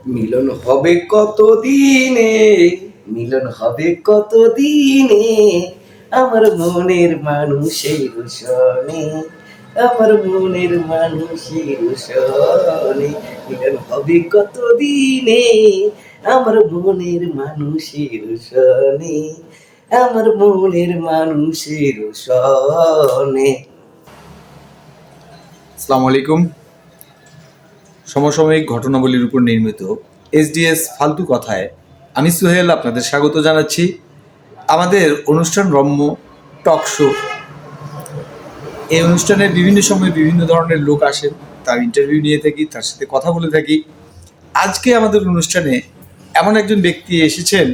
মিলন হবে কত দিনে, মিলন হবে কত দিনে, আমার মনের মানুষের সনে, আমার মনের মানুষের সনে, মিলন হবে কত দিনে, আমার মনের মানুষের সনে, আমার মনের মানুষের সনে। আসসালামু আলাইকুম। সমসাময়িক ঘটনাবলীর উপর নির্মিত এসডিএস ফালতু কথায় আমি সোহেল আপনাদের স্বাগত জানাচ্ছি। আমাদের অনুষ্ঠান রম্য টক শো। এই অনুষ্ঠানে বিভিন্ন সময় বিভিন্ন ধরনের লোক আসেন, তার ইন্টারভিউ নিয়ে থাকি, তার সাথে কথা বলে থাকি। আজকে আমাদের অনুষ্ঠানে এমন একজন ব্যক্তি এসেছেন,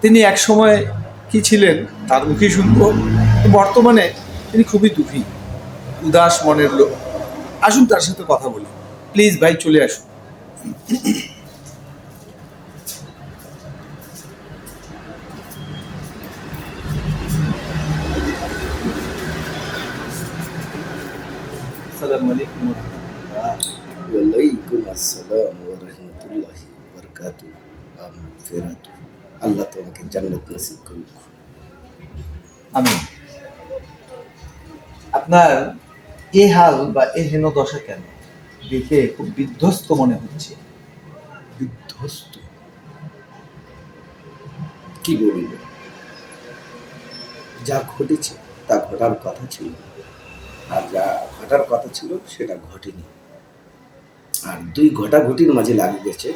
তিনি এক সময় কি ছিলেন তার মুখে শুনব। বর্তমানে তিনি খুবই দুঃখী, উদাস মনের লোক। আসুন তার সাথে কথা বলি। প্লিজ ভাই চলে আসুন। আসসালামু আলাইকুম। ওয়ালাইকুম আসসালাম ওয়া রাহমাতুল্লাহি ওয়া বারাকাতুহু। মাগফিরাতুহু। আল্লাহ তোমাকে জান্নাত নসিব করুক। আমি আপনার এ হাল বা এ হেন দশা কেন? দেখে খুব বিধ্বস্ত মনে হচ্ছে। বিধ্বস্ত কি বলিব, যা ঘটেছে তা ঘটার কথা ছিল, আর যা ঘটার কথা ছিল সেটা ঘটেনি, আর দুই ঘটাঘটির মাঝে লাগে গেছে।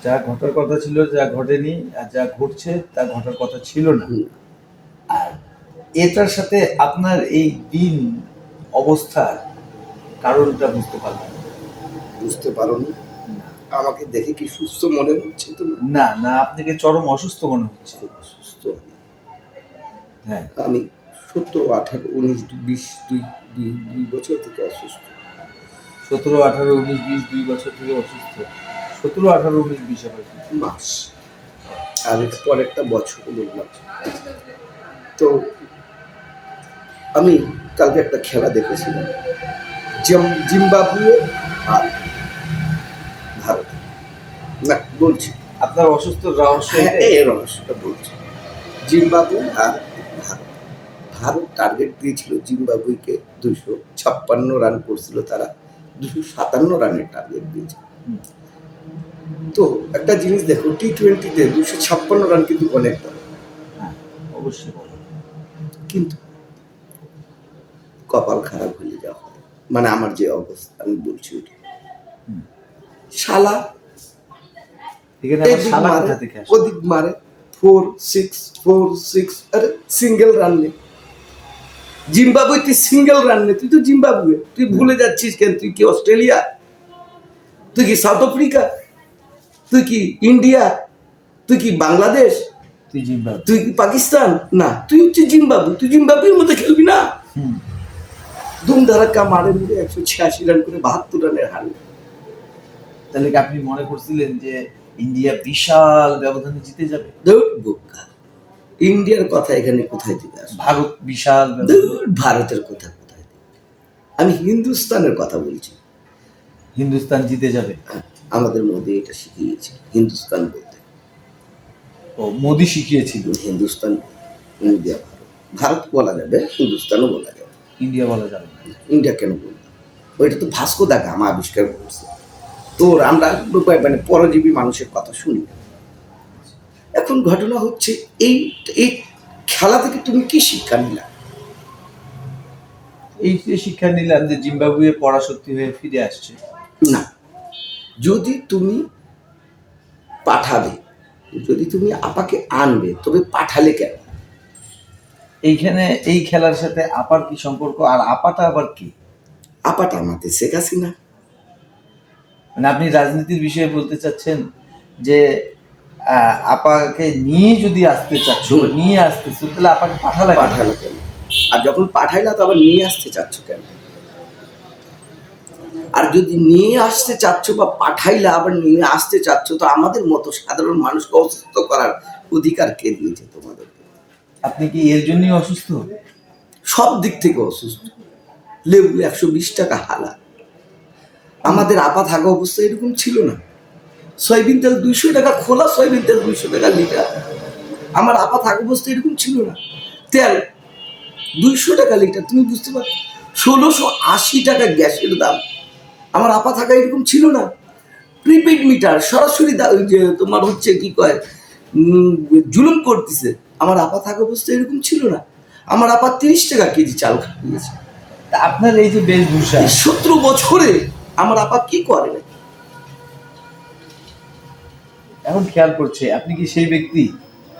যা ঘটার কথা ছিল যা ঘটেনি, আর যা ঘটছে তা ঘটার কথা ছিল না। আর এটার সাথে আপনার এই দিন অবস্থার কারণটা বুঝতে পারলাম বুঝতে পারো না? আমাকে দেখে কি সুস্থ মনে হচ্ছে? তো না না, আপনাকে চরম অসুস্থ মনে হচ্ছে। খুব সুস্থ। হ্যাঁ, আমি 17, 18, 19, 20 দুই দুই দুই বছর থেকে অসুস্থ। 17, 18, 19, 20 2 বছর থেকে অসুস্থ। 17, 18, 19, 20 আবার কি? মাস আর এর পরেরটা বছর বললাম। তো আমি কালকে একটা খেলা দেখেছিলাম, জিম্বাবুয়ে আর ভারত। না বলছি, আপনার অসুস্থ রহস্য হ্যাঁ এটাই? এই রহস্যটা বলছি। জিম্বাবুয়ে আর ভারত। ভারত টার্গেট দিয়েছিল জিম্বাবুয়েকে, 256 রান করছিল তারা, 257 রানের টার্গেট দিয়েছে। তো একটা জিনিস দেখো, টি-20-তে 256 রান কিন্তু অনেকটা, হ্যাঁ, অবশ্যই বলো। কিন্তু কপাল খারাপ হয়ে যাওয়া হয়, মানে আমার যে অবস্থা আমি বলছি ওটা। শালা এখানে আমার এদিক শালা মারে কোথা থেকে আসে? ওদিক মারে, 4-6 আরে সিঙ্গেল রান নেই জিম্বাবুয়ে, তুই সিঙ্গেল রান নেই, তুই তো জিম্বাবুয়ে, তুই ভুলে যাচ্ছিস কেন? তুই কি অস্ট্রেলিয়া? তুই কি সাউথ আফ্রিকা? তুই কি ইন্ডিয়া? তুই কি বাংলাদেশ? তুই জিম্বাবুয়ে। তুই কি পাকিস্তান? না, তুই হচ্ছে জিম্বাবুয়ে। তুই জিম্বাবুয়ের মধ্যে খেলবি না? ধুম ধারাক্কা মারে মেরে 186 রান করে 72 রানের হারবে। তাহলে কি আপনি মনে করছিলেন যে ইন্ডিয়া বিশাল ব্যবধানে জিতে যাবে? ধুর বোকা, ইন্ডিয়ার কথা এখানে কোথায় থেকে আসবে? ভারত বিশাল ধুর, ভারতের কথা কোথায় থেকে? আমি হিন্দুস্তানের কথা বলছি। হিন্দুস্তান জিতে যাবে। আমাদের মধ্যে এটা শিখিয়েছে হিন্দুস্তান বলতে। ও মোদি শিখিয়েছিল। হিন্দুস্তান, ইন্ডিয়া, ভারত। ভারত বলা যাবে, হিন্দুস্তানও বলা যাবে। ইন্ডিয়া বলা যাবে না। ইন্ডিয়া কেন বলবো? ওইটা তো ভাস্কো দা গামা আবিষ্কার করছে। তোর আমরা মানে পরজীবী মানুষের কথা শুনি। এখন ঘটনা হচ্ছে এই এই খেলা থেকে তুমি কি শিক্ষা নিলা? এই যে শিক্ষা নিলাম যে জিম্বাবুয়ে পরাশক্তি হয়ে ফিরে আসছে। না, যদি তুমি পাঠাবে, যদি তুমি আপাকে আনবে, তবে পাঠালে কেন? এইখানে এই খেলার সাথে আপার কি সম্পর্ক, আর আপাটা আবার কি? আপাটা আমাদের শেখ হাসিনা। মানে আপনি রাজনীতির বিষয়ে বলতে চাচ্ছেন যে আপাকে নিয়ে যদি আসতে চাচ্ছ, নিয়ে আসতেছো, তাহলে আপাকে পাঠালে কেন? পাঠালো কেন? আর যখন পাঠাইলা তো আবার নিয়ে আসতে চাচ্ছ কেন? আর যদি নিয়ে আসতে চাচ্ছ বা পাঠাইলা আবার নিয়ে আসতে চাচ্ছ, তো আমাদের মতো সাধারণ মানুষকে অসুস্থ করার অধিকার কে দিয়েছে তোমাদেরকে? আপনি কি এর জন্যই অসুস্থ? সব দিক থেকে অসুস্থ। লেবু 120 টাকা হালা, আমাদের আপা থাকা অবস্থা এরকম ছিল না। সয়াবিন তেল 200 টাকা খোলা, সয়াবিন তেল 200 টাকা লিটার। আমার আপা থাকা অবস্থা এরকম ছিল না। তেল 200 টাকা লিটার, তুমি বুঝতে পারছো? 1680 টাকা গ্যাসের দাম। আমার আপা থাকা এরকম ছিল না। প্রিপেড মিটার সরাসরি ওই যে তোমার হচ্ছে কি কয় জুলুম করতেছে। আমার আপা থাকা অবস্থা এরকম ছিল না। আমার আপা 30 টাকা কেজি চাল খাইয়েছে। তা আপনার এই যে বেশভূষা, 17 বছরে আমার আপা কি করে না? এখন খেয়াল করছে, আপনি কি সেই ব্যক্তি?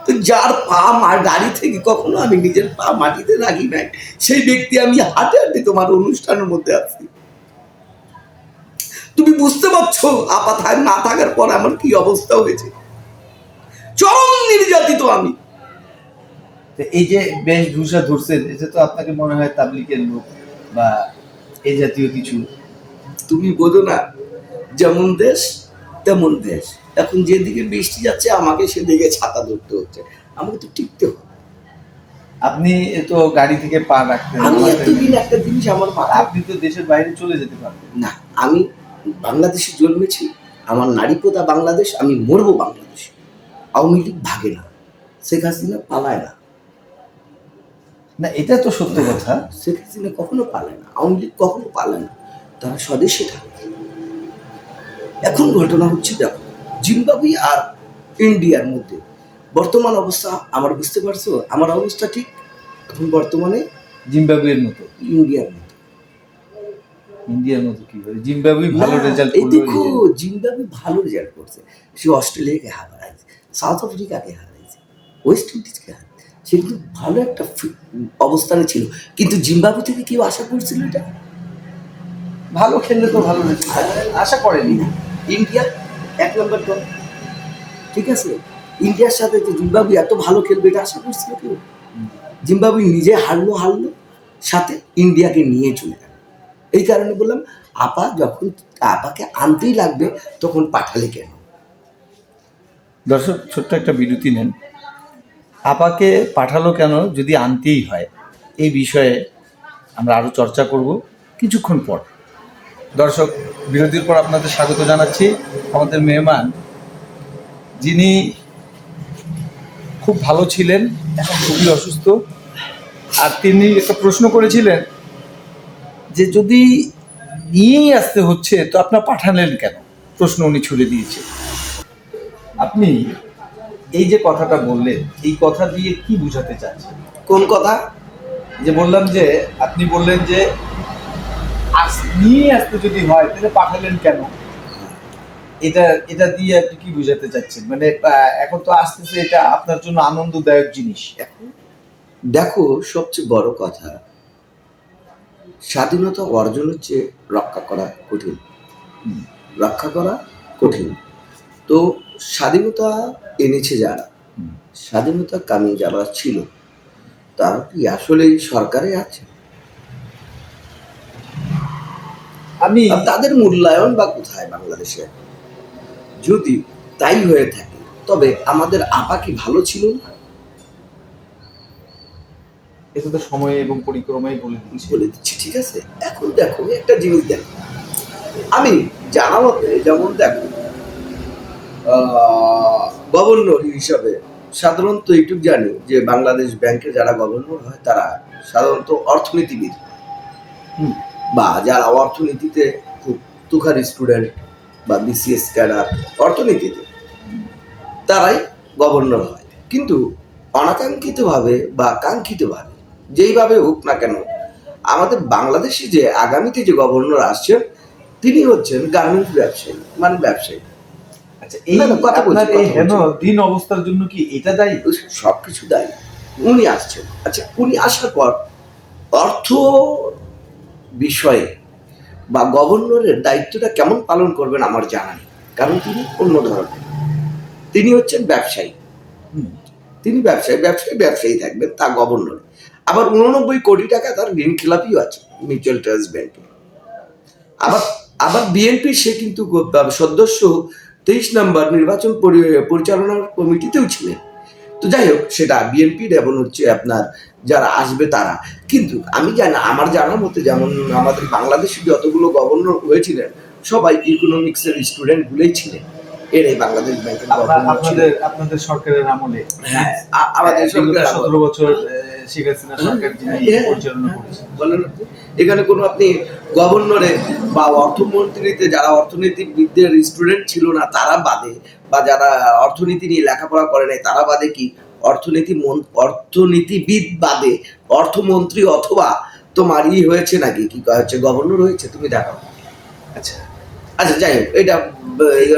তো যার পা গাড়ি থেকে কখনো আমি নিজের পা মাটিতে রাখি নাই, সেই ব্যক্তি আমি হাঁটে হাঁটে তোমার অনুষ্ঠানের মধ্যে আছি। তুমি বুঝতে পারছো আপা না থাকার পর আমার কি অবস্থা হয়েছে? চরম নির্যাতিত আমি। তো এই যে বেশভূষা ধরছেন, এটা তো আপনাকে মনে হয় তাবলিগের লোক বা এই জাতীয় কিছু। তুমি বোঝো না, যেমন দেশ তেমন দেশ। এখন যেদিকে বৃষ্টি যাচ্ছে আমাকে সেদিকে ছাতা ধরতে হচ্ছে, আমাকে তো টিকতে হবে। আপনি তো গাড়ি থেকে পা রাখতেন, আমি এতদিন একটা জিনিস আমার মাথা, আপনি তো দেশের বাইরে চলে যেতে পারতেন না, আমি বাংলাদেশে জন্মেছি, আমার নারী পোতা বাংলাদেশ, আমি মরবো বাংলাদেশ। আওয়ামী লীগ ভাগে না, শেখ হাসিনা পালায় না। না, এটা তো সত্য কথা। শেখ হাসিনা কখনো পালায় না, আওয়ামী লীগ কখনো পালায় না, তারা স্বদেশে থাকে। এখন ঘটনা হচ্ছে দেখো, জিম্বাবুয়ে আর ইন্ডিয়ার মধ্যে বর্তমান অবস্থা আমার, বুঝতে পারছো? আমার অবস্থা ঠিক এখন বর্তমানে জিম্বাবুয়ের মতো। ইন্ডিয়ার মতো। ইন্ডিয়ার মতো কি করে? জিম্বাবুয়ে ভালো রেজাল্ট এই করলো। দেখো, জিম্বাবুয়ে ভালো রেজাল্ট করছে। সে অস্ট্রেলিয়াকে হারাইছে, সাউথ আফ্রিকাকে হারাইছে, ওয়েস্ট ইন্ডিজকে হারাইছে। সে কিন্তু ভালো একটা অবস্থানে ছিল, কিন্তু জিম্বাবুয়ে থেকে কেউ আশা করছিল এটা? ভালো খেললে তো ভালো রেজাল্ট আশা করেনি। ইন্ডিয়া 1 নম্বর দল, ঠিক আছে? ইন্ডিয়ার সাথে যে জিম্বাবুয়ে এত ভালো খেলবে এটা আশা করছিল কেউ? জিম্বাবুয়ে নিজে হারলো, সাথে ইন্ডিয়াকে নিয়ে চলে গেল। এই কারণে বললাম, আপা যখন আপাকে আনতেই লাগবে তখন পাঠালে কেন? দর্শক, ছোট্ট একটা বিরতি নেন। আপাকে পাঠালো কেন যদি আনতেই হয়, এই বিষয়ে আমরা আরও চর্চা করব কিছুক্ষণ পর। দর্শক, বিরতির পর আপনাদের স্বাগত জানাচ্ছি। আমাদের মেহমান, যিনি খুব ভালো ছিলেন, এখন খুবই অসুস্থ, আর তিনি একটা প্রশ্ন করেছিলেন যে যদি নিয়েই আসতে হচ্ছে তো আপনার পাঠালেন কেন, প্রশ্ন উনি ছুড়ে দিয়েছে। আপনি এই যে কথাটা বললেন, এই কথা দিয়ে কি বোঝাতে চাচ্ছেন? কোন কথা? যে বললাম যে আপনি বললেন যে নিয়ে আসতে যদি হয় তাহলে পাঠালেন কেন, এটা এটা দিয়ে আপনি কি বোঝাতে চাচ্ছেন? মানে এখন তো আসতেছে, এটা আপনার জন্য আনন্দদায়ক জিনিস। এখন দেখো, সবচেয়ে বড় কথা, স্বাধীনতা অর্জন হচ্ছে রক্ষা করা কঠিন, রক্ষা করা কঠিন। তো স্বাধীনতা এনেছে যারা, স্বাধীনতা কামী যারা ছিল, তারা কি আসলে সরকারে আছে? আমি আর তাদের মূল্যায়ন বা কোথায় বাংলাদেশে? যদি তাই হয়ে থাকে, তবে আমাদের আপা কি ভালো ছিল না? এটা তো সময় এবং পরিক্রমায় বলে দিচ্ছি। বলে দিচ্ছি, ঠিক আছে? এখন দেখো একটা জিনিস, দেখো আমি জানা মতে, যেমন দেখো গভর্নর হিসাবে সাধারণত এইটুকু জানি যে বাংলাদেশ ব্যাংকের যারা গভর্নর হয় তারা সাধারণত অর্থনীতিবিদ, বা যারা অর্থনীতিতে খুব তুখার স্টুডেন্ট বা বিসিএস ক্যাডার অর্থনীতিতে, তারাই গভর্নর হয়। কিন্তু অনাকাঙ্ক্ষিতভাবে বা কাঙ্ক্ষিতভাবে, যেইভাবে হোক না কেন, আমাদের বাংলাদেশে যে আগামীতে যে গভর্নর আসছেন তিনি হচ্ছেন গার্মেন্টস ব্যবসায়ী, মানে ব্যবসায়ী। আচ্ছা, এই আপনার এই হেন দিন অবস্থার জন্য কি এটা দায়ী? সবকিছু দায়ী। উনি আসছেন, আচ্ছা উনি আসার পর অর্থ বিষয়ে বা গভর্নরের দায়িত্বটা কেমন পালন করবেন আমার জানা নেই, কারণ তিনি অন্য ধরনের, তিনি হচ্ছেন ব্যবসায়ী। তিনি ব্যবসায়ী থাকবেন, তা গভর্নর। আবার 89 কোটি টাকা তার ঋণ খেলাপিও আছে মিউচুয়াল ট্রাস্ট ব্যাংকে। আবার বিএনপি সে কিন্তু সদস্য 23 নম্বর নির্বাচন পরিচালনার কমিটিতেও ছিলেন। তো যাই হোক, সেটা বিএনপির এবং হচ্ছে আপনার যারা আসবে তারা। কিন্তু আমি জানি, আমার জানার মতে, যেমন আমাদের বাংলাদেশে যতগুলো গভর্নর হয়েছিলেন সবাই ইকোনমিক্সের স্টুডেন্ট গুলোই ছিলেন। এরাই বাংলাদেশ ব্যাংকের গভর্নর ছিলেন। আপনাদের সরকারের আমলে হ্যাঁ, আমাদের সরকার 17 বছর শেখ হাসিনা সরকার যিনি হ্যাঁ। পরিচালনা করেছে। বলেন আপনি, এখানে কোনো আপনি গভর্নরে বা অর্থমন্ত্রীতে যারা অর্থনীতিবিদদের স্টুডেন্ট ছিল না তারা বাদে, বা যারা অর্থনীতি নিয়ে লেখাপড়া করে নাই তারা বাদে কি অর্থনীতিবিদ বাদে অর্থমন্ত্রী অথবা তোমার হয়েছে নাকি, কি কয় হচ্ছে গভর্নর হয়েছে? তুমি দেখাও। আচ্ছা, আচ্ছা, যাই হোক, এটা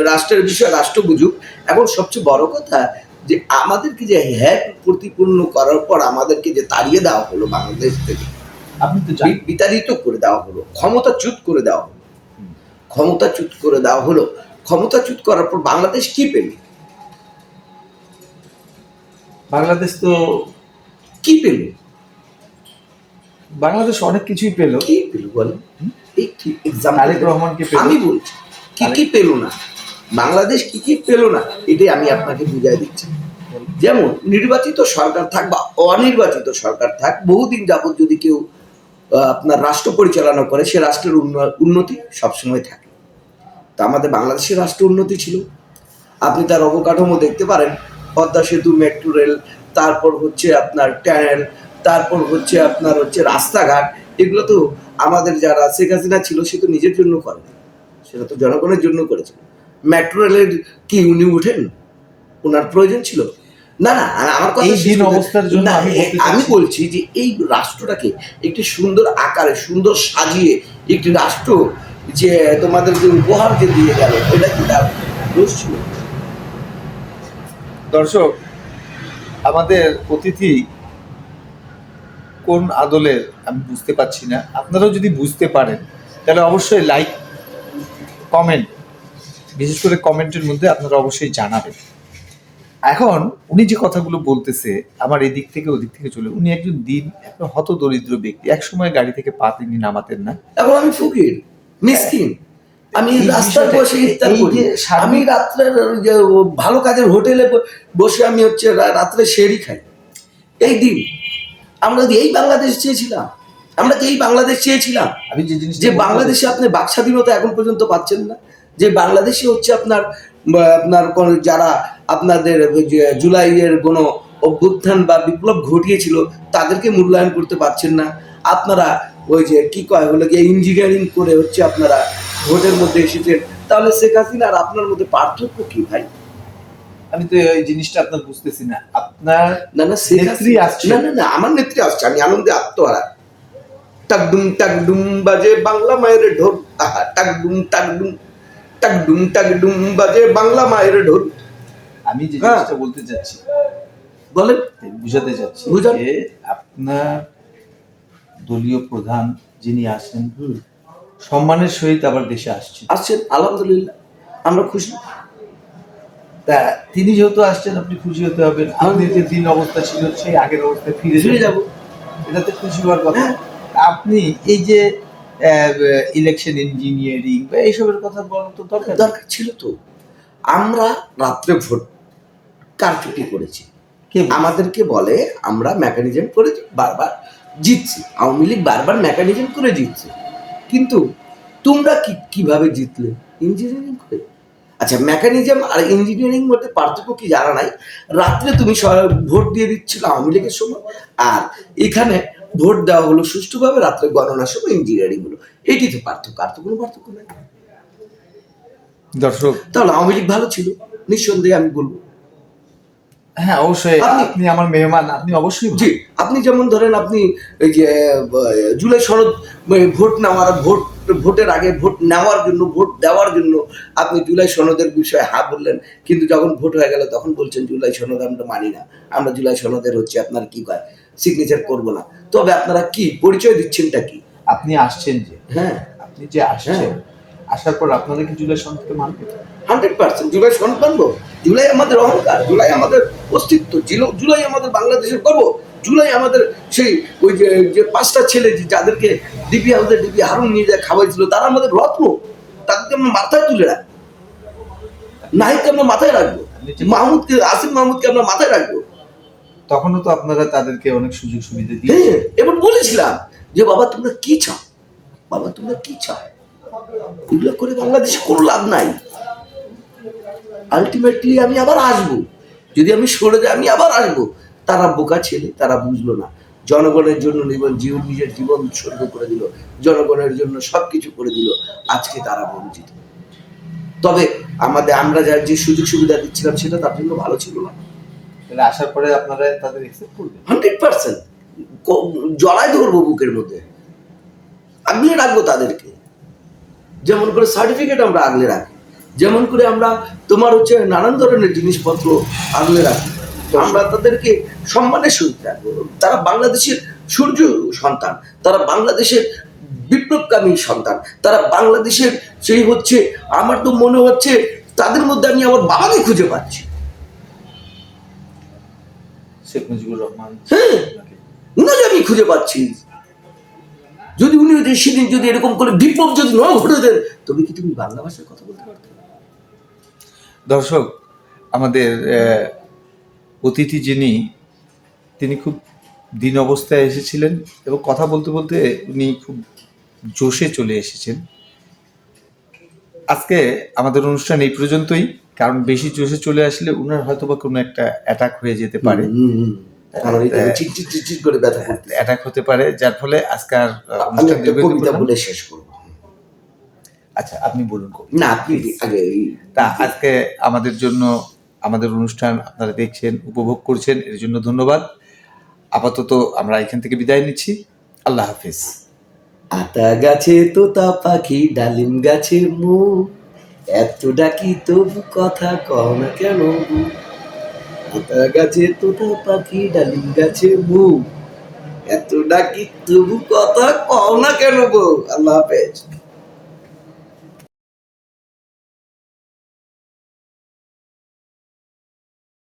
রাষ্ট্রের বিষয়, রাষ্ট্র বুঝুক। এখন সবচেয়ে বড় কথা যে আমাদেরকে যে হ্যাক প্রতিপূর্ণ করার পর আমাদেরকে যে তাড়িয়ে দেওয়া হলো বাংলাদেশ থেকে, আপনি তো জানেন বিতাড়িত করে দেওয়া হলো, ক্ষমতাচ্যুত করে দেওয়া হলো, ক্ষমতাচ্যুত করে দেওয়া হলো। ক্ষমতাচ্যুত করার পর বাংলাদেশ কি পেল? বাংলাদেশ তো কি পেল? বাংলাদেশ অনেক কিছুই পেল। কি পেল বলেন? এই কি এক্সাম্পল তারেক রহমানকে পেল। আমি বলছি কি কি পেল না, বাংলাদেশ কি কি পেল না, এটাই আমি আপনাকে বুঝাই দিচ্ছি। যেমন নির্বাচিত সরকার থাক বা অনির্বাচিত সরকার থাক, বহুদিন যাবত যদি কেউ আপনার রাষ্ট্র পরিচালনা করে, সে রাষ্ট্রের উন্নতি সবসময় থাকে। তা আমাদের বাংলাদেশের রাষ্ট্র উন্নতি ছিল। আপনি তার অবকাঠামো দেখতে পারেন, পদ্মা সেতু, মেট্রো রেল, তারপর হচ্ছে আপনার ট্যানেল, তারপর হচ্ছে আপনার হচ্ছে রাস্তাঘাট। এগুলো তো আমাদের যারা শেখ হাসিনা ছিল সে তো নিজের জন্য করেনি, সেটা তো জনগণের জন্য করেছে। মেট্রো রেলের কি উনি উঠেন? ওনার প্রয়োজন ছিল না? না, আমার কথা এই দিন অবস্থার জন্য না, আমি বলছি যে এই রাষ্ট্রটাকে একটি সুন্দর আকারে, সুন্দর সাজিয়ে একটি রাষ্ট্র যে তোমাদেরকে উপহার যে দিয়ে গেল, এটা কি তার দোষ ছিল? দর্শক, আমাদের অতিথি কোন আদলের আমি বুঝতে পারছি না। আপনারাও যদি বুঝতে পারেন তাহলে অবশ্যই লাইক, কমেন্ট, বিশেষ করে কমেন্টের মধ্যে আপনারা অবশ্যই জানাবেন। এখন উনি যে কথাগুলো বলতেছে, আমার এদিক থেকে ওদিক থেকে চলে, উনি একজন একটা হত দরিদ্র ব্যক্তি। এক সময় গাড়ি থেকে পা তিনি নামাতেন না। এখন আমি ফকির, মিসকিন, আমি এই রাস্তায় বিষয়টা- বসে ইফতার এই করি। যে সার্বিক- আমি রাত্রে যে ভালো কাজের হোটেলে বসে আমি হচ্ছে রাত্রে সেরি খাই। এই দিন আমরা কি এই বাংলাদেশ চেয়েছিলাম? আমরা কি এই বাংলাদেশ চেয়েছিলাম? আমি যে জিনিসটা যে বলতে বাংলাদেশে চাচ্ছি- আপনি বাক স্বাধীনতা এখন পর্যন্ত পাচ্ছেন না, যে বাংলাদেশে হচ্ছে আপনার আপনার যারা আপনাদের যে জুলাইয়ের কোনো অভ্যুত্থান বা বিপ্লব ঘটিয়েছিল তাদেরকে মূল্যায়ন করতে পারছেন না। আপনারা ওই যে কি কয় হলো গিয়ে ইঞ্জিনিয়ারিং করে হচ্ছে আপনারা ভোটের মধ্যে এসেছেন। তাহলে শেখ হাসিনা আর আপনার মধ্যে পার্থক্য কি ভাই? আমি তো এই জিনিসটা আপনার বুঝতেছি না। আপনার না না, শেখ নেত্রী হাসিনা আসছে। না না না, আমার নেত্রী আসছে, আমি আনন্দে আত্মহারা। টাকডুম বাজে বাংলা মায়ের ঢোল, আহা টাকডুম টাকডুম বাজে বাংলা মায়ের ঢোল। আমি যে জিনিসটা বলতে চাচ্ছি, বলেন, বুঝাতে চাচ্ছি বুঝান। যে আপনার দলীয় প্রধান যিনি আছেন সম্মানের সহিত আবার দেশে আসছেন। আসছেন, আলহামদুলিল্লাহ, আমরা খুশি। তা তিনি যেহেতু আসছেন, আপনি খুশি হতে হবেন। আপনি যে দিন অবস্থা ছিল সেই আগের অবস্থায় ফিরে ফিরে যাব, যাব। এটাতে খুশি হওয়ার কথা। হ্যাঁ। আপনি এই যে ইলেকশন ইঞ্জিনিয়ারিং বা এইসবের কথা বলার তো দরকার নেই। দরকার ছিল তো। আমরা রাত্রে ভোট কারচুপি করেছি, কে বলছে? আমাদেরকে বলে আমরা মেকানিজম করে বারবার জিতছি, আওয়ামী লীগ বারবার মেকানিজম করে জিতছে। কিন্তু তোমরা কিভাবে জিতলে? ইঞ্জিনিয়ারিং করে। আচ্ছা, মেকানিজম আর ইঞ্জিনিয়ারিং মধ্যে পার্থক্য কি জানা নাই? রাত্রে তুমি ভোট দিয়ে দিচ্ছিল আওয়ামী লীগের সময়, আর এখানে ভোট দেওয়া হলো সুষ্ঠুভাবে, রাত্রে গণনার সময় ইঞ্জিনিয়ারিং হলো। এটি তো পার্থক্য, আর তো কোনো পার্থক্য নাই। দর্শক, তাহলে আওয়ামী লীগ ভালো ছিল নিঃসন্দেহে, আমি বলবো। হ্যাঁ অবশ্যই আপনি- আপনি আমার মেহমান, আপনি অবশ্যই জি, আপনি যেমন ধরেন, আপনি এই যে জুলাই সনদ ভোট নেওয়ার ভোটের আগে ভোট নেওয়ার জন্য, ভোট দেওয়ার জন্য আপনি জুলাই সনদের বিষয়ে হ্যাঁ বললেন, কিন্তু যখন ভোট হয়ে গেল তখন বলছেন জুলাই সনদ আমরা মানি না, আমরা জুলাই সনদের হচ্ছে আপনার কি কয় সিগনেচার করব না। তবে আপনারা কি পরিচয় দিচ্ছেনটা কি? আপনি আসছেন যে, হ্যাঁ, আপনি যে আসছেন, আসার পর আপনাদের কি জুলাই সনদকে মানবে? 100% জুলাই সনদ মানবো। জুলাই আমাদের অহংকার, জুলাই আমাদের অস্তিত্ব, জুলাই আমাদের বাংলাদেশের গর্ব, জুলাই আমাদের সেই ওই যে 5টা ছেলে যাদেরকে ডিবি হাউসে ডিবি হারুন নিয়ে যায় খাওয়াইছিল, তারা আমাদের রত্ন, তাদেরকে আমরা মাথায় তুলে রাখবো। নাহিদকে আমরা মাথায় রাখবো, আসিফ মাহমুদকে আমরা মাথায় রাখবো। তখনও তো আপনারা তাদেরকে অনেক সুযোগ সুবিধা দিয়ে। হ্যাঁ, এবার বলেছিলাম যে বাবা তোমরা কি চাও, বাবা তোমরা কি চাও, এগুলো করে বাংলাদেশে কোনো লাভ নাই। আলটিমেটলি আমি আবার আসবো, যদি আমি সরে যাই আমি আবার আসবো। তারা বোকা ছেলে, তারা বুঝলো না জনগণের জন্য নিজের জীবন উৎসর্গ করে দিল, জনগণের জন্য সবকিছু করে দিল, আজকে তারা বঞ্চিত। তবে আমরা যে সুযোগ সুবিধা দিচ্ছিলাম সেটা তার জন্য ভালো ছিল না। তাহলে আসার পরে আপনারা তাদের অ্যাকসেপ্ট করবেন? 100% জড়াই ধরবো বুকের মধ্যে, আগলে রাখবো তাদেরকে, যেমন করে সার্টিফিকেট আমরা আগলে রাখি, যেমন করে আমরা তোমার হচ্ছে নানান ধরনের জিনিসপত্র আগলে রাখি, আমরা তাদেরকে সম্মানের সহিত রাখবো। তারা বাংলাদেশের সূর্য সন্তান, তারা বাংলাদেশের বিপ্লবকামী সন্তান, তারা বাংলাদেশের সেই হচ্ছে, আমার তো মনে হচ্ছে তাদের মধ্যে আমি আমার বাবাকে খুঁজে পাচ্ছি। শেখ মুজিবুর রহমান, হ্যাঁ, উনাকে আমি খুঁজে পাচ্ছি। যদি উনি সেদিন যদি এরকম করে বিপ্লব যদি না ঘটে দেন, তবে কি তুমি বাংলা ভাষায় কথা বলতে পারতে? দর্শক, আমাদের অতিথি তিনি খুব দিন অবস্থায় এসেছিলেন এবং কথা বলতে বলতে উনি খুব জোশে চলে এসেছেন। আজকে আমাদের অনুষ্ঠান এই পর্যন্তই, কারণ বেশি জোশে চলে আসলে উনার হয়তো বা কোনো একটা অ্যাটাক হয়ে যেতে পারে, চিটচিট করে ব্যথা করতে অ্যাটাক হতে পারে, যার ফলে আজকাল আমি একটা কবিতা বলে শেষ করব। আচ্ছা, আপনি বলুন। না, আপনি আগে। তা আজকে আমাদের জন্য আমাদের অনুষ্ঠান আপনারা দেখছেন, উপভোগ করছেন, এর জন্য ধন্যবাদ। আপাতত আমরা এখান থেকে বিদায় নিচ্ছি। আল্লাহ হাফিজ। আতা গাছে তোতা পাখি, ডালিম গাছে মু, এত ডাকি তবু কথা কও না কেন বু। আতা গাছে তোতা পাখি, ডালিম গাছে মু, এত ডাকি তবু কথা কও না কেন বউ। আল্লাহ হাফেজ।